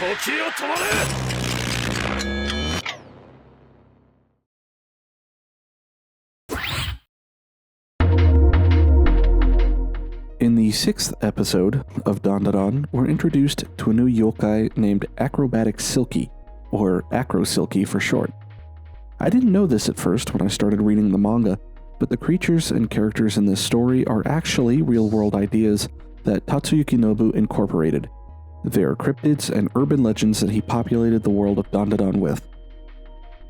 In the 6th episode of Dandadan, we're introduced to a new yokai named Acrobatic Silky, or Acro-Silky for short. I didn't know this at first when I started reading the manga, but the creatures and characters in this story are actually real-world ideas that Tatsuyuki Nobu incorporated. They are cryptids and urban legends that he populated the world of Dandadan with.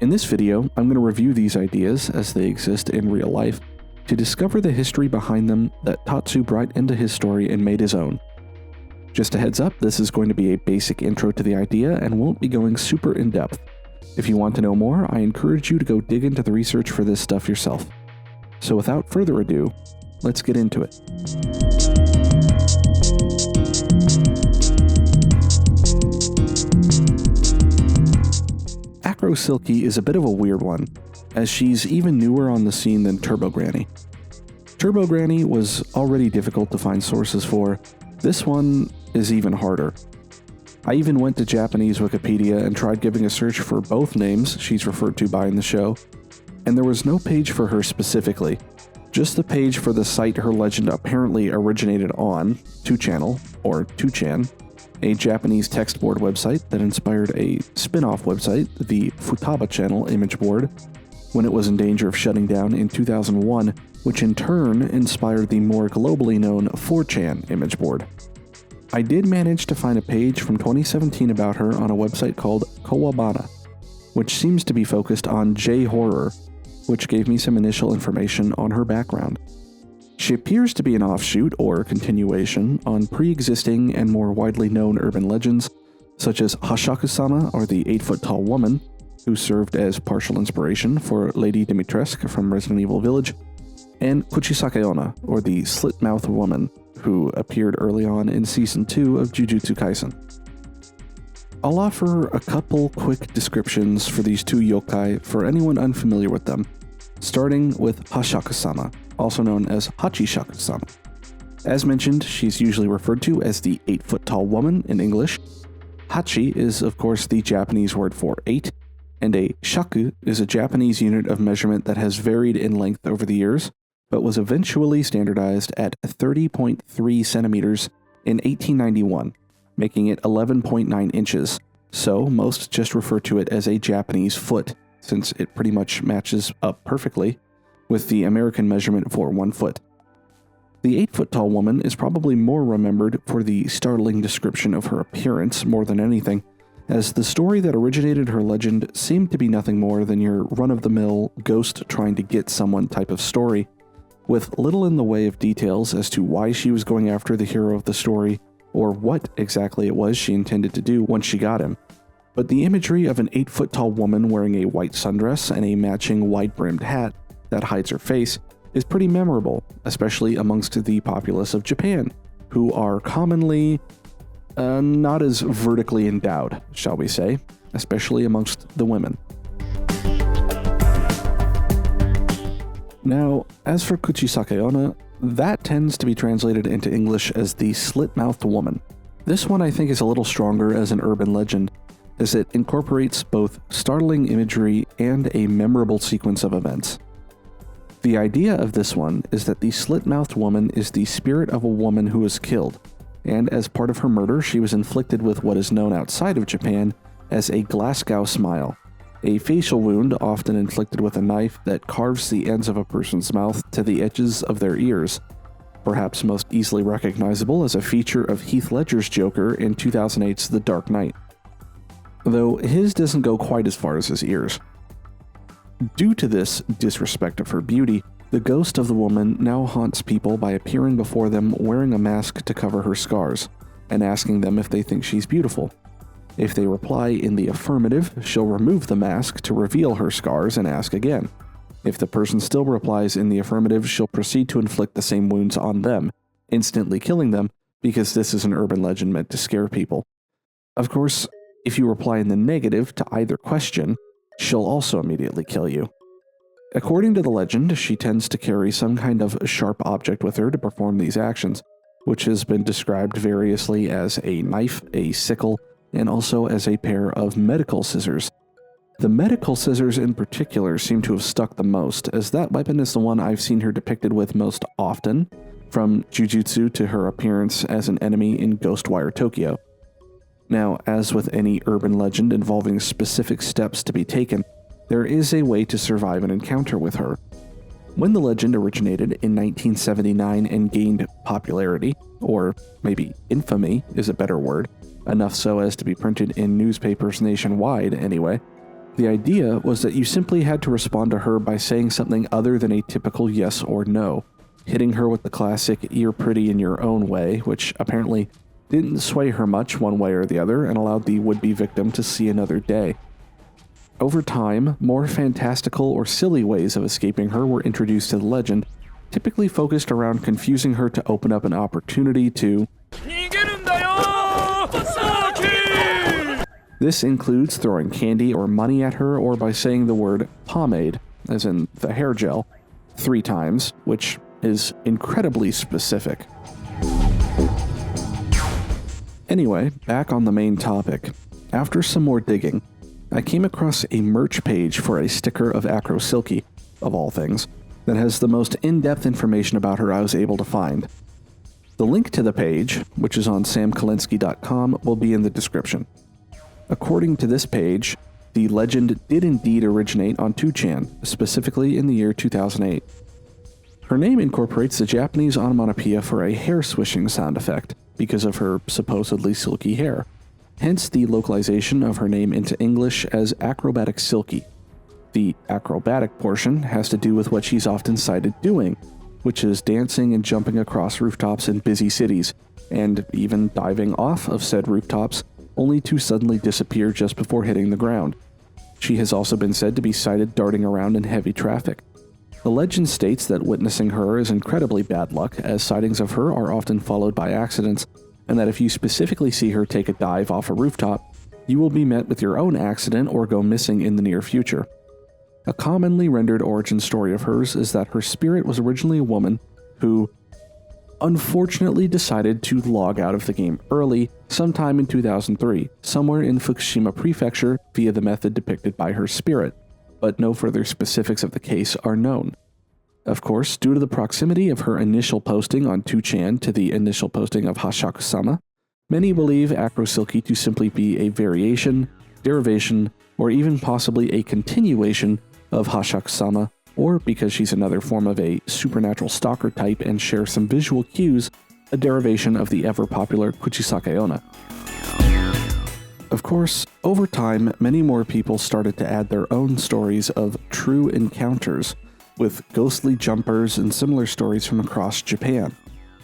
In this video, I'm going to review these ideas as they exist in real life, to discover the history behind them that Tatsu brought into his story and made his own. Just a heads up, this is going to be a basic intro to the idea and won't be going super in-depth. If you want to know more, I encourage you to go dig into the research for this stuff yourself. So without further ado, let's get into it. Acro-Silky is a bit of a weird one, as she's even newer on the scene than Turbo Granny. Turbo Granny was already difficult to find sources for. This one is even harder. I even went to Japanese Wikipedia and tried giving a search for both names she's referred to by in the show, and there was no page for her specifically, just the page for the site her legend apparently originated on, 2channel, or 2chan, a Japanese text board website that inspired a spin-off website, the Futaba Channel image board, when it was in danger of shutting down in 2001, which in turn inspired the more globally known 4chan image board. I did manage to find a page from 2017 about her on a website called Kawabana, which seems to be focused on J-horror, which gave me some initial information on her background. She appears to be an offshoot or continuation on pre-existing and more widely known urban legends, such as Hasshaku-sama, or the 8-foot-tall woman, who served as partial inspiration for Lady Dimitrescu from Resident Evil Village, and Kuchisake-onna, or the slit-mouthed woman, who appeared early on in Season 2 of Jujutsu Kaisen. I'll offer a couple quick descriptions for these two yokai for anyone unfamiliar with them, starting with Hasshaku-sama, also known as Hasshaku-sama. As mentioned, she's usually referred to as the 8-foot-tall woman in English. Hachi is, of course, the Japanese word for 8, and a shaku is a Japanese unit of measurement that has varied in length over the years, but was eventually standardized at 30.3 centimeters in 1891, making it 11.9 inches, so most just refer to it as a Japanese foot, since it pretty much matches up perfectly with the American measurement for 1 foot. The 8-foot-tall woman is probably more remembered for the startling description of her appearance more than anything, as the story that originated her legend seemed to be nothing more than your run-of-the-mill ghost trying to get someone type of story, with little in the way of details as to why she was going after the hero of the story, or what exactly it was she intended to do once she got him. But the imagery of an 8-foot-tall woman wearing a white sundress and a matching wide-brimmed hat that hides her face is pretty memorable, especially amongst the populace of Japan, who are commonly not as vertically endowed, shall we say, especially amongst the women. Now, as for Kuchisake-onna, that tends to be translated into English as the slit-mouthed woman. This one I think is a little stronger as an urban legend, as it incorporates both startling imagery and a memorable sequence of events. The idea of this one is that the slit-mouthed woman is the spirit of a woman who was killed, and as part of her murder she was inflicted with what is known outside of Japan as a Glasgow smile, a facial wound often inflicted with a knife that carves the ends of a person's mouth to the edges of their ears, perhaps most easily recognizable as a feature of Heath Ledger's Joker in 2008's The Dark Knight, though his doesn't go quite as far as his ears. Due to this disrespect of her beauty, the ghost of the woman now haunts people by appearing before them wearing a mask to cover her scars, and asking them if they think she's beautiful. If they reply in the affirmative, she'll remove the mask to reveal her scars and ask again. If the person still replies in the affirmative, she'll proceed to inflict the same wounds on them, instantly killing them, because this is an urban legend meant to scare people. Of course, if you reply in the negative to either question, she'll also immediately kill you. According to the legend, she tends to carry some kind of sharp object with her to perform these actions, which has been described variously as a knife, a sickle, and also as a pair of medical scissors. The medical scissors in particular seem to have stuck the most, as that weapon is the one I've seen her depicted with most often, from Jujutsu to her appearance as an enemy in Ghostwire Tokyo. Now, as with any urban legend involving specific steps to be taken, there is a way to survive an encounter with her. When the legend originated in 1979 and gained popularity, or maybe infamy is a better word, enough so as to be printed in newspapers nationwide anyway, the idea was that you simply had to respond to her by saying something other than a typical yes or no, hitting her with the classic "you're pretty in your own way," which apparently didn't sway her much one way or the other and allowed the would-be victim to see another day. Over time, more fantastical or silly ways of escaping her were introduced to the legend, typically focused around confusing her to open up an opportunity to... This includes throwing candy or money at her, or by saying the word pomade, as in the hair gel, 3 times, which is incredibly specific. Anyway, back on the main topic. After some more digging, I came across a merch page for a sticker of Acro-Silky, of all things, that has the most in-depth information about her I was able to find. The link to the page, which is on samkalinsky.com, will be in the description. According to this page, the legend did indeed originate on 2chan, specifically in the year 2008. Her name incorporates the Japanese onomatopoeia for a hair swishing sound effect, because of her supposedly silky hair. Hence the localization of her name into English as Acrobatic Silky. The acrobatic portion has to do with what she's often cited doing, which is dancing and jumping across rooftops in busy cities, and even diving off of said rooftops, only to suddenly disappear just before hitting the ground. She has also been said to be sighted darting around in heavy traffic. The legend states that witnessing her is incredibly bad luck, as sightings of her are often followed by accidents, and that if you specifically see her take a dive off a rooftop, you will be met with your own accident or go missing in the near future. A commonly rendered origin story of hers is that her spirit was originally a woman who unfortunately decided to log out of the game early sometime in 2003, somewhere in Fukushima Prefecture via the method depicted by her spirit, but no further specifics of the case are known. Of course, due to the proximity of her initial posting on 2chan to the initial posting of Hasshaku-sama, many believe Acro-Silky to simply be a variation, derivation, or even possibly a continuation of Hasshaku-sama, or because she's another form of a supernatural stalker type and shares some visual cues, a derivation of the ever-popular Kuchisake-onna. Of course, over time, many more people started to add their own stories of true encounters, with ghostly jumpers and similar stories from across Japan,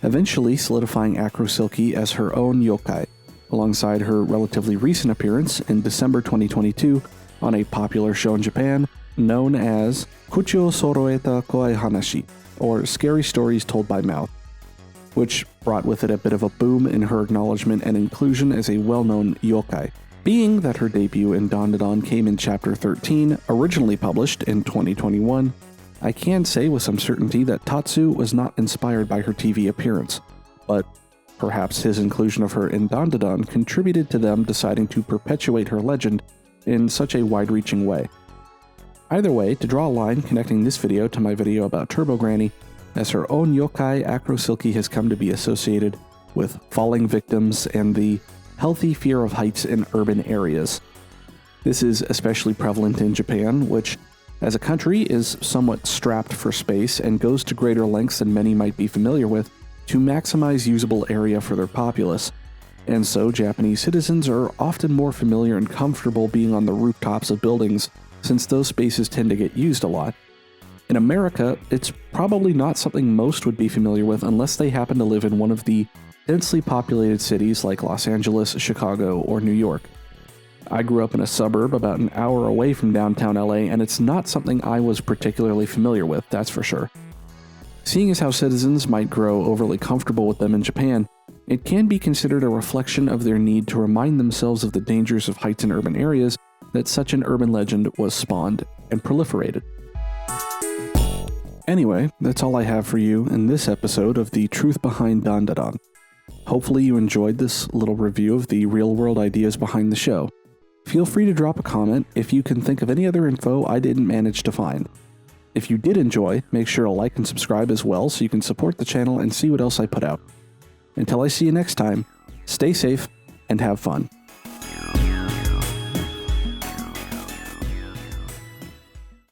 eventually solidifying Acro-Silky as her own yokai, alongside her relatively recent appearance in December 2022 on a popular show in Japan known as Kuchi o Soroeta Koi Hanashi, or Scary Stories Told by Mouth, which brought with it a bit of a boom in her acknowledgement and inclusion as a well-known yokai. Being that her debut in Dandadan came in Chapter 13, originally published in 2021, I can say with some certainty that Tatsu was not inspired by her TV appearance, but perhaps his inclusion of her in Dandadan contributed to them deciding to perpetuate her legend in such a wide-reaching way. Either way, to draw a line connecting this video to my video about Turbo Granny, as her own yokai, Acro-Silky has come to be associated with falling victims and the healthy fear of heights in urban areas. This is especially prevalent in Japan, which as a country is somewhat strapped for space and goes to greater lengths than many might be familiar with to maximize usable area for their populace, and so Japanese citizens are often more familiar and comfortable being on the rooftops of buildings since those spaces tend to get used a lot. In America, it's probably not something most would be familiar with unless they happen to live in one of the densely populated cities like Los Angeles, Chicago, or New York. I grew up in a suburb about an hour away from downtown LA, and it's not something I was particularly familiar with, that's for sure. Seeing as how citizens might grow overly comfortable with them in Japan, it can be considered a reflection of their need to remind themselves of the dangers of heights in urban areas that such an urban legend was spawned and proliferated. Anyway, that's all I have for you in this episode of The Truth Behind Dandadan. Hopefully you enjoyed this little review of the real-world ideas behind the show. Feel free to drop a comment if you can think of any other info I didn't manage to find. If you did enjoy, make sure to like and subscribe as well so you can support the channel and see what else I put out. Until I see you next time, stay safe and have fun.